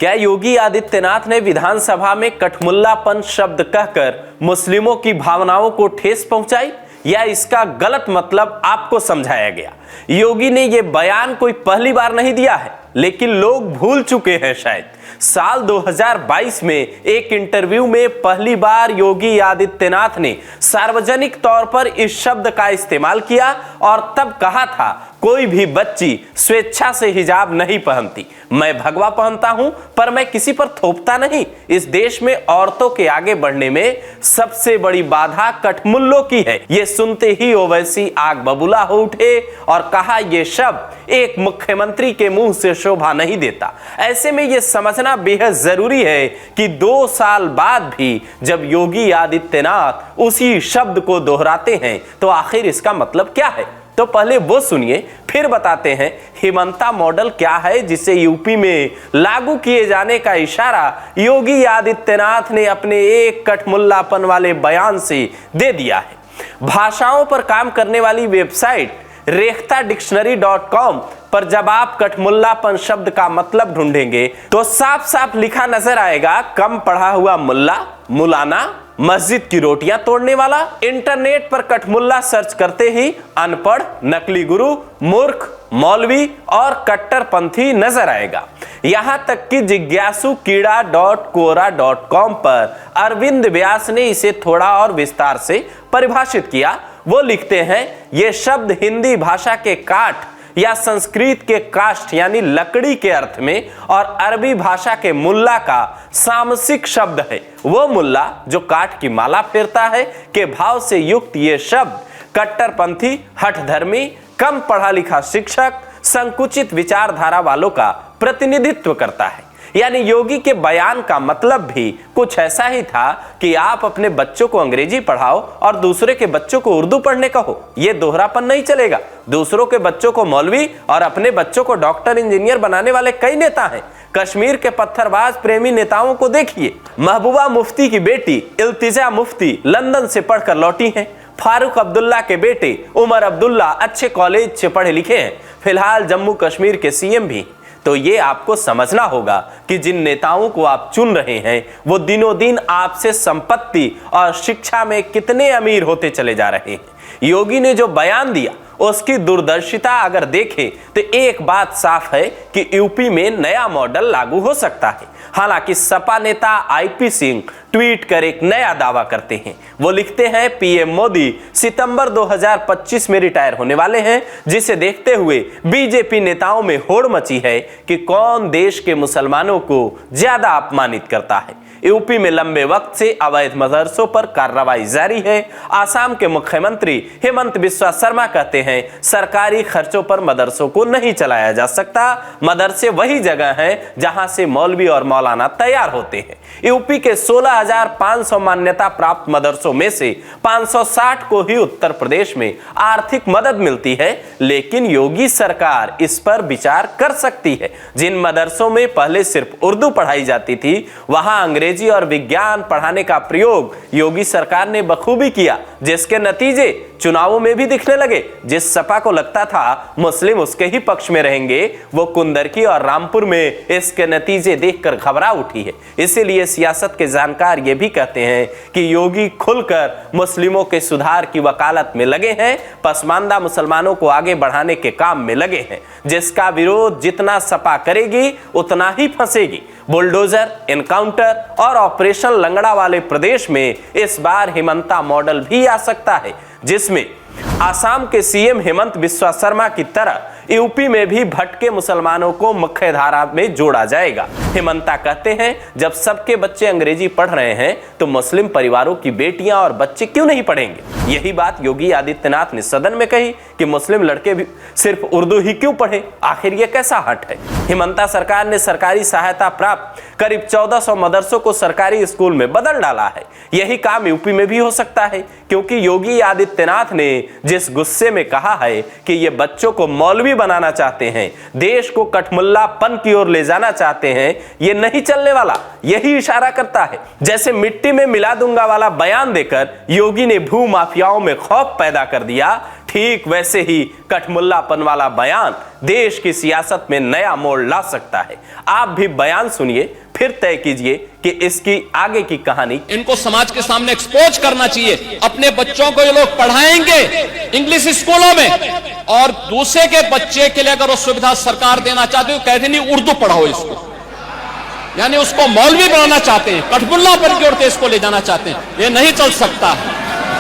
क्या योगी आदित्यनाथ ने विधानसभा में कठमुल्लापन शब्द कहकर मुस्लिमों की भावनाओं को ठेस पहुंचाई या इसका गलत मतलब आपको समझाया गया? योगी ने यह बयान कोई पहली बार नहीं दिया है, लेकिन लोग भूल चुके हैं शायद। साल 2022 में एक इंटरव्यू में पहली बार योगी आदित्यनाथ ने सार्वजनिक तौर पर इस शब्द का इस्तेमाल किया और तब कहा था, कोई भी बच्ची स्वेच्छा से हिजाब नहीं पहनती। मैं भगवा पहनता हूं, पर मैं किसी पर थोपता नहीं। इस देश में औरतों के आगे बढ़ने में सबसे बड़ी बाधा कठमुल्लों की है। ये सुनते ही ओवैसी आग बबूला हो उठे और कहा, यह शब्द एक मुख्यमंत्री के मुंह से शोभा नहीं देता। ऐसे में यह समझना बेहद जरूरी है कि 2 साल बाद भी जब योगी आदित्यनाथ उसी शब्द को दोहराते हैं तो आखिर इसका मतलब क्या है। तो पहले वो सुनिए, फिर बताते हैं हिमंता मॉडल क्या है जिसे यूपी में लागू किए जाने का इशारा योगी आदित्यनाथ ने अपने एक कठमुल्लापन वाले बयान से दे दिया है। भाषाओं पर काम करने वाली वेबसाइट रेख्ताडिक्शनरी.com पर जब आप कठमुल्लापन शब्द का मतलब ढूंढेंगे तो साफ साफ लिखा नजर आएगा, कम पढ़ा हुआ मुल्ला, मुलाना, मस्जिद की रोटियां तोड़ने वाला। इंटरनेट पर कठमुल्ला सर्च करते ही अनपढ़, नकली गुरु, मूर्ख, मौलवी और कट्टरपंथी नजर आएगा। यहां तक कि जिज्ञासु कीड़ा.कोरा.com पर अरविंद व्यास ने इसे थोड़ा और विस्तार से परिभाषित किया। वो लिखते हैं, ये शब्द हिंदी भाषा के काठ या संस्कृत के काष्ठ यानी लकड़ी के अर्थ में और अरबी भाषा के मुल्ला का सामसिक शब्द है। वो मुल्ला जो काठ की माला फेरता है के भाव से युक्त ये शब्द कट्टरपंथी, हठधर्मी, कम पढ़ा लिखा शिक्षक, संकुचित विचारधारा वालों का प्रतिनिधित्व करता है। यानी योगी के बयान का मतलब भी कुछ ऐसा ही था कि आप अपने बच्चों को अंग्रेजी पढ़ाओ और दूसरे के बच्चों को उर्दू पढ़ने कहो। यह दोहरापन नहीं चलेगा। दूसरों के बच्चों को मौलवी और अपने बच्चों को डॉक्टर, इंजीनियर बनाने वाले कई नेता हैं। कश्मीर के पत्थरबाज प्रेमी नेताओं को देखिए। महबूबा मुफ्ती की बेटी इल्तिजा मुफ्ती लंदन से पढ़कर लौटी हैं। फारूक अब्दुल्ला के बेटे उमर अब्दुल्ला अच्छे कॉलेज से पढ़े लिखे हैं, फिलहाल जम्मू कश्मीर के सीएम भी। तो ये आपको समझना होगा कि जिन नेताओं को आप चुन रहे हैं वो दिनों दिन आपसे संपत्ति और शिक्षा में कितने अमीर होते चले जा रहे हैं। योगी ने जो बयान दिया उसकी दूरदर्शिता अगर देखें तो एक बात साफ है कि यूपी में नया मॉडल लागू हो सकता है। हालांकि सपा नेता आईपी सिंह ट्वीट कर एक नया दावा करते हैं। वो लिखते हैं, पीएम मोदी सितंबर 2025 में रिटायर होने वाले हैं, जिसे देखते हुए बीजेपी नेताओं में होड़ मची है कि कौन देश के मुसलमानों को ज्यादा अपमानित करता है। यूपी में लंबे वक्त से अवैध मदरसों पर कार्रवाई जारी है। आसाम के मुख्यमंत्री हेमंत बिस्वा शर्मा कहते हैं, सरकारी खर्चों पर मदरसों को नहीं चलाया जा सकता। मदरसे वही जगह है जहां से मौलवी और मौलाना तैयार होते हैं। यूपी के 16,500 मान्यता प्राप्त मदरसों में से 560 को ही उत्तर प्रदेश में आर्थिक मदद मिलती है, लेकिन योगी सरकार इस पर विचार कर सकती है। जिन मदरसों में पहले सिर्फ उर्दू पढ़ाई जाती थी, वहां अंग्रेजी और विज्ञान पढ़ाने का प्रयोग योगी सरकार ने बखूबी किया, जिसके नतीजे चुनावों में भी दिखने लगे। जिस सपा को लगता था मुस्लिम उसके ही पक्ष में रहेंगे, वो कुंदरकी और रामपुर में इसके नतीजे देखकर घबरा उठी है। इसीलिए सियासत के जानकार ये भी कहते हैं कि योगी खुलकर मुस्लिमों के सुधार की वकालत में लगे हैं, पसमानदा मुसलमानों को आगे बढ़ाने के काम में लगे हैं। जिसका विरोध जितना सपा करेगी उतना ही फंसेगी। बुलडोजर, एनकाउंटर और ऑपरेशन लंगड़ा वाले प्रदेश में इस बार हिमंता मॉडल भी आ सकता है, जिसमें आसाम के सीएम हेमंत बिस्वा शर्मा की तरह यूपी में भी भटके मुसलमानों को मुख्य धारा में जोड़ा जाएगा। हेमंता कहते हैं, जब सबके बच्चे अंग्रेजी पढ़ रहे हैं तो मुस्लिम परिवारों की बेटियां और बच्चे क्यों नहीं पढ़ेंगे। यही बात योगी आदित्यनाथ ने सदन में कही कि मुस्लिम लड़के भी सिर्फ उर्दू ही क्यों पढ़े, आखिर ये कैसा हट है। हेमंता सरकार ने सरकारी सहायता प्राप्त करीब 1400 मदरसों को सरकारी स्कूल में बदल डाला है। यही काम यूपी में भी हो सकता है, क्योंकि योगी आदित्यनाथ ने जिस गुस्से में कहा है कि ये बच्चों को मौलवी बनाना चाहते हैं, देश को कठमुल्लापन की ओर ले जाना चाहते हैं, ये नहीं चलने वाला। यही इशारा करता है। जैसे मिट्टी में मिला दूंगा वाला बयान देकर योगी ने भू माफियाओं में खौफ पैदा कर दिया, ठीक वैसे ही कठमुल्लापन वाला बयान देश की सियासत में नया मोड़ ला सकता है। आप भी बयान सुनिए, फिर तय कीजिए कि इसकी आगे की कहानी। इनको समाज के सामने एक्सपोज करना चाहिए। अपने बच्चों को ये लोग पढ़ाएंगे इंग्लिश स्कूलों में, और दूसरे के बच्चे के लिए अगर वो सुविधा सरकार देना चाहती है, कहते नहीं उर्दू पढ़ाओ इसको, यानी उसको मौलवी बनाना चाहते हैं, कठमुल्लापन की ओर देश को ले जाना चाहते हैं। ये नहीं चल सकता है।